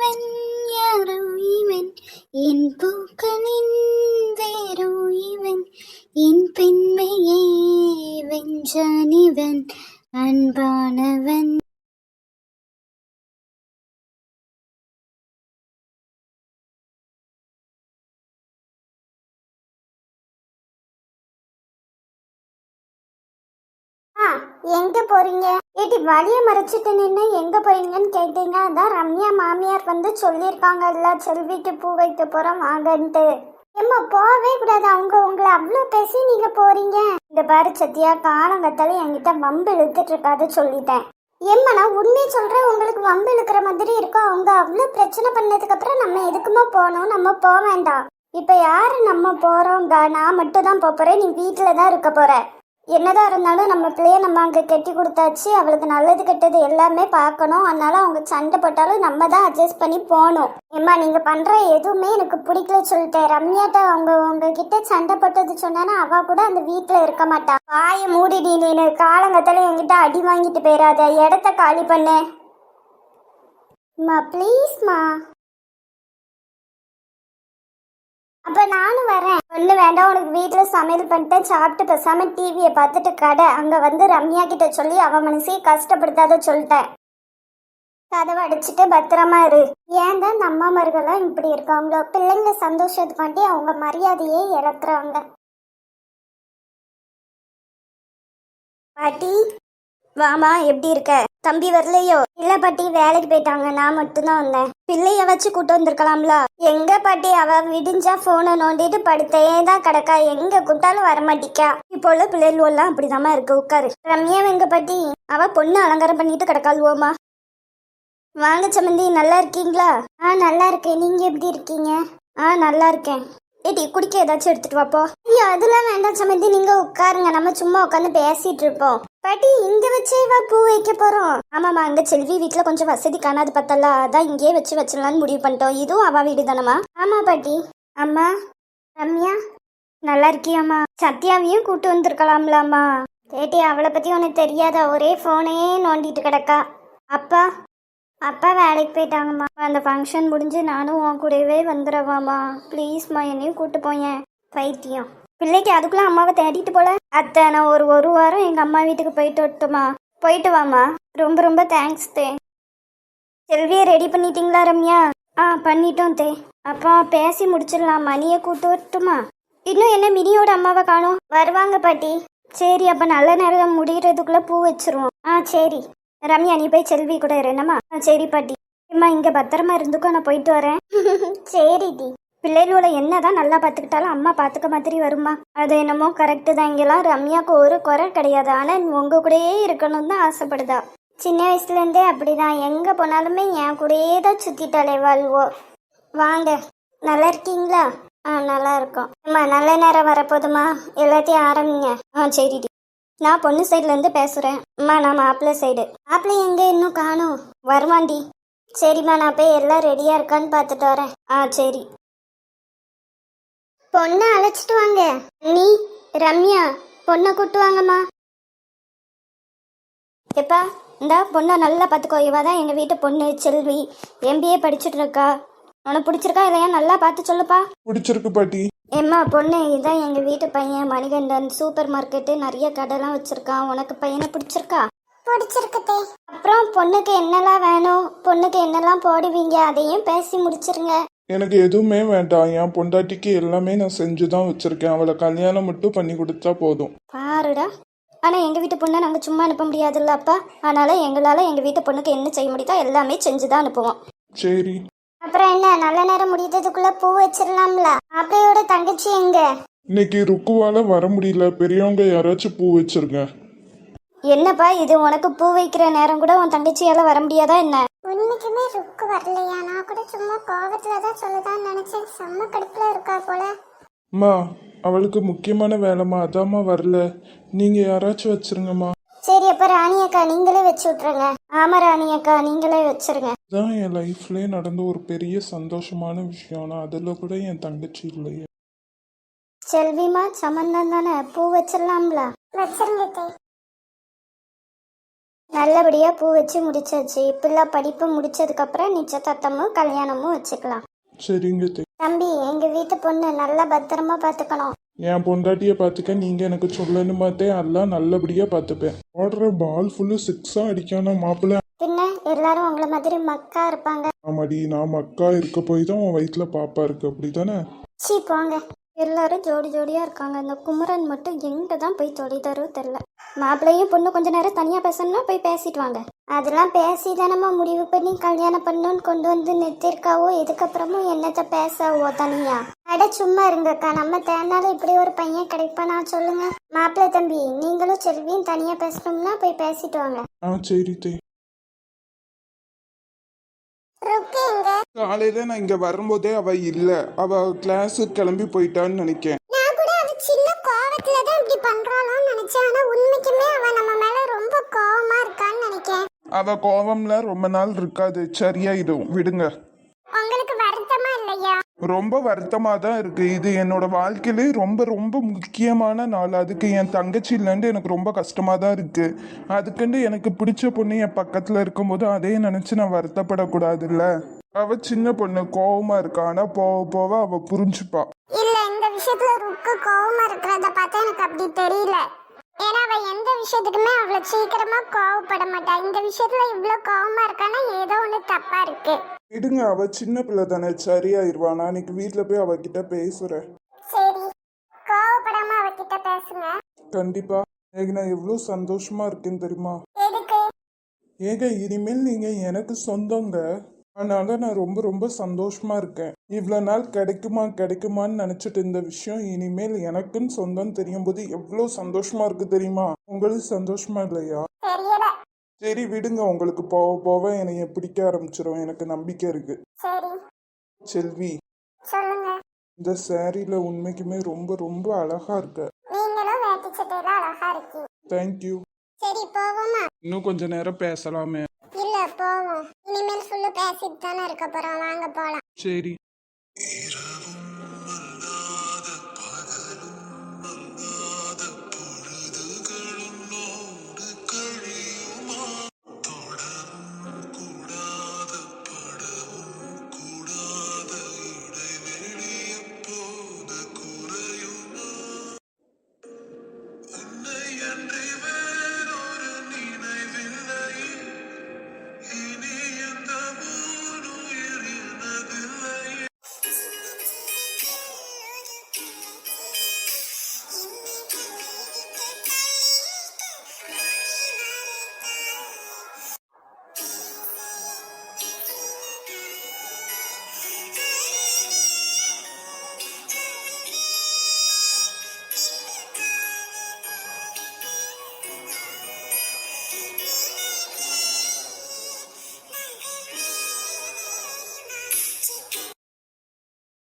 இவன் யாரோ இவன் என் பூக்களின் வேரோ இவன் என் பெண்மையை வென்றான் இவன் அன்பானவன். எங்க போறீங்க? ஏடி வழிய மறைச்சிட்டு நின்று எங்க போறீங்கன்னு கேட்டீங்க. அதான் ரம்யா மாமியார் வந்து சொல்லியிருக்காங்கல்ல, செல்விக்கு பூ வைக்க போறோம் வாங்கன்ட்டு. ஏம்மா போவே கூடாது, அவங்க உங்களை அவ்வளோ பேசி நீங்க போறீங்க. இந்த பாரு சத்தியா, காலங்கத்தால என்கிட்ட வம்பு இழுத்துட்டு இருக்காது சொல்லிட்டேன். ஏம்மா நான் உண்மையை சொல்றேன், உங்களுக்கு வம்பு இழுக்கிற மாதிரி இருக்கும். அவங்க அவ்வளோ பிரச்சனை பண்ணதுக்கு அப்புறம் நம்ம எதுக்குமா போகணும்? நம்ம போக வேண்டாம். இப்ப யாரு நம்ம போறோம்? நான் மட்டும் தான் போறேன், நீ வீட்டுல தான் இருக்க போற. என்னதான் இருந்தாலும் நம்ம பிள்ளைய நம்ம அங்கே கட்டி கொடுத்தாச்சு, அவளுக்கு நல்லது கெட்டது எல்லாமே பார்க்கணும். அதனால அவங்க சண்டை போட்டாலும் நம்ம தான் அட்ஜஸ்ட் பண்ணி போகணும். ஏம்மா நீங்கள் பண்ணுற எதுவுமே எனக்கு பிடிக்கல சொல்லிட்டேன். ரம்யாட்ட அவங்க உங்ககிட்ட சண்டை போட்டது சொன்னானா அவள் கூட அந்த வீட்டில் இருக்க மாட்டா. வாயை மூடிடி, நீ காலங்கத்தால என்கிட்ட அடி வாங்கிட்டு போயிடாத, இடத்த காலி பண்ணு. ப்ளீஸ்மா. அப்ப நானும் வரேன். ஒண்ணு வேண்டாம், உனக்கு வீட்டுல சமையல் பண்ணிட்டு சாப்பிட்டு பேசாம டிவியை பார்த்துட்டு கடை. அங்க வந்து ரம்யா கிட்ட சொல்லி அவ மனசையே கஷ்டப்படுத்தாத சொல்லிட்டேன். கதவை அடிச்சுட்டு பத்திரமா இரு. ஏன் தான் நம்ம மருகெல்லாம் இப்படி இருக்காங்களோ? பிள்ளைங்க சந்தோஷத்துக்காண்டி அவங்க மரியாதையே இழக்குறாங்க. பாட்டி வாமா, எப்படி இருக்க? தம்பி வரலையோ? இல்ல பாட்டி, வேலைக்கு போயிட்டாங்க, நான் மட்டும்தான் வந்தேன். பிள்ளைய வச்சு கூட்டு வந்திருக்கலாம்ல. எங்க பாட்டி, அவ விடிஞ்சா போனை நோண்டிட்டு படுத்தே தான் கிடக்கா, எங்க கூட்டாலும் வரமாட்டிக்கா. இப்போ உள்ள பிள்ளைகள் எல்லாம் அப்படிதாம்மா இருக்கு. உட்காரு. ரம்யா எங்க பாட்டி? அவ பொண்ணு அலங்காரம் பண்ணிட்டு கிடக்காளுவோமா. வாங்க சம்மந்தி, நல்லா இருக்கீங்களா? நல்லா இருக்கேன், நீங்க எப்படி இருக்கீங்க? நல்லா இருக்கேன். ஏடி குடிக்க ஏதாச்சும் எடுத்துட்டு வாப்போ. ஐயோ அதெல்லாம் வேண்டாம் சம்மந்தி, நீங்க உட்காருங்க, நம்ம சும்மா உட்காந்து பேசிட்டு இருப்போம். பாட்டி இங்க வச்சே பூ வைக்க போறோம். ஆமாமா, அங்க செல்வி வீட்டுல கொஞ்சம் வசதி காணாது பார்த்தல, அதான் இங்கேயே வச்சிடலான்னு முடிவு பண்ணிட்டோம். இதுவும் அவ வீடு தானம்மா? ஆமா பாட்டி. அம்மா ரம்யா நல்லா இருக்கியாம்மா? சத்யாவையும் கூட்டு வந்திருக்கலாம்லாம்மா. ஏட்டி அவளை பத்தி உனக்கு தெரியாதா? ஒரே போனையே நோண்டிட்டு கிடக்கா. அப்பா அப்பா வேலைக்கு போயிட்டாங்கம்மா. அந்த ஃபங்க்ஷன் முடிஞ்சு நானும் உன் கூடவே வந்துடுவாம்மா. ப்ளீஸ்மா, என்னையும் கூப்பிட்டு போயேன். பைத்தியம் பிள்ளைக்கு அதுக்குள்ள அம்மாவை தேடிட்டு போல. அத்தை நான் ஒரு வாரம் எங்கள் அம்மா வீட்டுக்கு போயிட்டு வரட்டுமா? போயிட்டு வாம்மா. ரொம்ப ரொம்ப தேங்க்ஸ் தே. செல்வியை ரெடி பண்ணிட்டீங்களா ரம்யா? பண்ணிட்டோம் தே. அப்பா பேசி முடிச்சிடலாம், மணியை கூப்பிட்டு வரட்டுமா? இன்னும் என்ன மினியோட அம்மாவை காணோம்? வருவாங்க பாட்டி. சரி, அப்போ நல்ல நேரம் முடிகிறதுக்குள்ளே பூ வச்சிருவோம். சரி ரம்யா, நீ போய் செல்வி கூட இருந்தம்மா. சரி பாட்டி. அம்மா இங்கே பத்திரமா இருந்துக்கோ, நான் போயிட்டு வரேன். சரி டி. பிள்ளைகளோட என்னதான் நல்லா பார்த்துக்கிட்டாலும் அம்மா பார்த்துக்க மாதிரி வருமா? அது என்னமோ கரெக்டு தான். இங்கெல்லாம் ரம்யாவுக்கு ஒரு குறை கிடையாது, ஆனால் உங்கள் கூடயே இருக்கணும்னு தான் ஆசைப்படுதா. சின்ன வயசுலேருந்தே அப்படிதான், எங்கே போனாலுமே என் கூடயே தான் சுற்றிட்டாலே வாழ்வோ. வாங்க, நல்லா இருக்கீங்களா? நல்லா இருக்கோம். அம்மா நல்ல நேரம் வரப்போதுமா, எல்லாத்தையும் ஆரம்பிங்க. சரி டி. நான் பொண்ணு சைட்லேருந்து பேசுகிறேன். அம்மா நான் மாப்பிள்ளை சைடு. மாப்பிள்ளை எங்கே இன்னும் காணும்? வருவாண்டி. சரிம்மா, நான் போய் எல்லாம் ரெடியாக இருக்கான்னு பார்த்துட்டு வரேன். சரி. பொண்ணை அழைச்சிட்டு வாங்க. நீ ரம்யா பொண்ணை கூட்டு வாங்கம்மா. எப்பா இந்தா பொண்ணை நல்லா பார்த்துக்கோ. இவ தான் எங்கள் வீட்டு பொண்ணு செல்வி, MBA படிச்சுட்டு இருக்கா. உனக்கு பிடிச்சிருக்கா இல்லையா? நல்லா பார்த்து சொல்லுப்பா. பிடிச்சிருக்கு பாட்டி. ஏம்மா பொண்ணு, இதுதான் எங்கள் வீட்டு பையன் மணிகண்டன். சூப்பர் மார்க்கெட்டு நிறைய கடைலாம் வச்சுருக்கான். உனக்கு பையனை பிடிச்சிருக்கா? பிடிச்சிருக்குதே. அப்புறம் பொண்ணுக்கு என்னெல்லாம் வேணும், பொண்ணுக்கு என்னெல்லாம் போடுவீங்க, அதையும் பேசி முடிச்சிருங்க. எனக்கு எதுவுமே வேண்டாம், என் பொண்டாட்டிக்கு எல்லாமே நான் செஞ்சு தான் வச்சுருக்கேன். அவளை கல்யாணம் மட்டும் பண்ணி கொடுத்தா போதும். பாருடா. ஆனால் எங்கள் வீட்டு பொண்ணை நாங்கள் சும்மா அனுப்ப முடியாதுல்ல அப்பா. அதனால் எங்களால் எங்கள் வீட்டு பொண்ணுக்கு என்ன செய்ய முடியுதோ எல்லாமே செஞ்சு தான் அனுப்புவோம். சரி. அப்புறம் என்ன, நல்ல நேரம் முடியறதுக்குள்ள பூ வச்சிடலாம்ல. மாப்பிள்ளையோட தங்கச்சி எங்க? இன்னைக்கு ருக்குவால வர முடியல, பெரியவங்க யாராச்சும் பூ வச்சிருங்க. என்னப்பா இது, உனக்கு பூ வைக்கிற நேரம் கூட உன் தங்கச்சியால வர முடியாதா என்ன? உண்மைக்குமே ருக்கு வரலையா? நான் கூட சும்மா கோவத்துல தான் சொல்லுதான்னு நினைச்சேன். செம்ம கடுப்புல இருக்கா போல. அம்மா அவளுக்கு முக்கியமான வேலைம்மா, அதாம்மா வரல. நீங்க யாராச்சும் வச்சிருங்கம்மா. சரி, அப்ப ராணி அக்கா நீங்களே வச்சு விட்டுருங்க. ஆமா ராணி அக்கா நீங்களே வச்சிருங்க. இதுதான் என் லைஃப்லேயே நடந்த ஒரு பெரிய சந்தோஷமான விஷயம். அதில் கூட என் தங்கச்சி இல்லையே. செல்விமா சம்மந்தம் தானே, பூ வச்சிடலாம்ல? வச்சிருங்க. நல்லபடியா பூ வச்சு முடிச்சாச்சு. பிள்ளை படிப்பு முடிச்சதுக்கு அப்புறம் நிச்சயதார்த்தமும் கல்யாணமும் வச்சுக்கலாம். சரிங்க தே. தம்பி, எங்க வீட்டு பொண்ணு நல்லா பத்திரமா பாத்துக்கணும். என் பொண்டாட்டியை பார்த்துக்க நீங்க எனக்கு சொல்லணும் பார்த்தேன், எல்லாம் நல்லபடியா பார்த்துப்பேன். ஓடுற பால் ஃபுல்லு சிக்ஸா அடிக்கான மாப்பிள்ள. பின்ன எல்லாரும் உங்களை மாதிரி மக்கா இருப்பாங்க. ஆமாடி, நான் மக்கா இருக்க போய் தான் உன் வயிற்றுல பாப்பா இருக்கு, அப்படித்தானே? சீ போங்க. எல்லாரும் ஜோடி ஜோடியா இருக்காங்க. இந்த குமரன் மட்டும் எங்க தான் போய் தொலைதாரோ தெரியல. மாப்பிள்ளையும் பொண்ணு கொஞ்ச நேரம் தனியா பேசணும்னா போய் பேசிட்டு வாங்க. அதெல்லாம் பேசி தானமா முடிவு பண்ணி கல்யாணம் பண்ணணும்னு கொண்டு வந்து நிறுத்திருக்காவோ. இதுக்கப்புறமும் என்னத்த பேசாவோ தனியா? அட சும்மா இருங்கக்கா, நம்ம தேனால இப்படி ஒரு பையன் கிடைப்பானா சொல்லுங்க. மாப்பிள்ளை தம்பி, நீங்களும் செல்வியும் தனியா பேசணும்னா போய் பேசிட்டு வாங்க. சரி தே. ருக்கு எங்க? காலையில நான் இங்க வரும்போதே அவ இல்ல, அவ கிளாஸுக்கு கிளம்பி போயிட்டான்னு நினைக்கேன். நான் கூட அவ சின்ன கோவத்துல தான் இப்படி பண்றாளோன்னு நினைச்சேன். ஆனா உண்மைக்குமே அவ நம்ம மேல ரொம்ப கோவமா இருக்கான்னு நினைக்கிறேன். அவ கோவம்ல ரொம்ப நாள் இருக்காது, சரியாயிடும், விடுங்க. உங்களுக்கு வருத்தமா இல்லையா? ரொம்ப வருத்தமா தான் இருக்கு. இது என்னோட வாழ்க்கையிலே ரொம்ப ரொம்ப முக்கியமான நாள். அதுக்கு என் தங்கச்சி இல்லைன்னு எனக்கு ரொம்ப கஷ்டமா தான் இருக்கு. அதுக்குண்டு எனக்கு பிடிச்ச பொண்ணு என் பக்கத்துல இருக்கும்போது அதே நினைச்சு நான் வருத்தப்படக்கூடாதுல்ல. அவ சின்ன பொண்ணு, கோவமா இருக்கா. ஆனா போக போக அவ புரிஞ்சுப்பா. இல்ல, இந்த விஷயத்துல ருக்கு கோவமா இருக்கிறத பார்த்தா எனக்கு அப்படி தெரியல. ஏன்னா அவ எந்த விஷயத்துக்குமே அவ்வளவு சீக்கிரமா கோவப்பட மாட்டா. இந்த விஷயத்துல இவ்வளவு கோவமா இருக்கான்னா ஏதோ ஒண்ணு தப்பா இருக்கு. விடுங்க, அவ சின்ன பிள்ளை தானே, சரியாயிருவா. நான் இன்னைக்கு வீட்டுல போய் அவகிட்ட பேசுறேன். சரி, கோவப்படாம அவகிட்ட பேசுங்க. கண்டிப்பா. எனக்கு நான் எவ்வளவு சந்தோஷமா இருக்கேன்னு தெரியுமா? எதுக்கு? ஏங்க, இனிமேல் நீங்க எனக்கு சொந்தங்க. அதனால நான் ரொம்ப ரொம்ப சந்தோஷமா இருக்கேன். இவ்வளவு நாள் கிடைக்குமான்னு நினைச்சிட்டு இருந்த விஷயம் இனிமேல் எனக்குன்னு சொந்தம் தெரியும் போது எவ்வளவு சந்தோஷமா இருக்கு தெரியுமா? உங்களுக்கு சந்தோஷமா இல்லையா? தெரியல. சரி விடுங்க, உங்களுக்கு போக போக என்னைய பிடிக்க ஆரம்பிச்சிடும், எனக்கு நம்பிக்கை இருக்கு. சரி, செல்வி, சொல்லுங்க. இந்த சாரியில உண்மைக்குமே ரொம்ப ரொம்ப அழகா இருக்கு. நீங்களும் வேட்டி சட்டையில அழகா இருக்கீங்க. தேங்க்யூ. சரி, போவோமா? இன்னும் கொஞ்ச நேரம் பேசலாமே. இல்ல, போவோம். இனிமேல் ஃபுல்லு பேசிட்டு தானே இருக்க போறோம். வாங்க போலாம். சரி.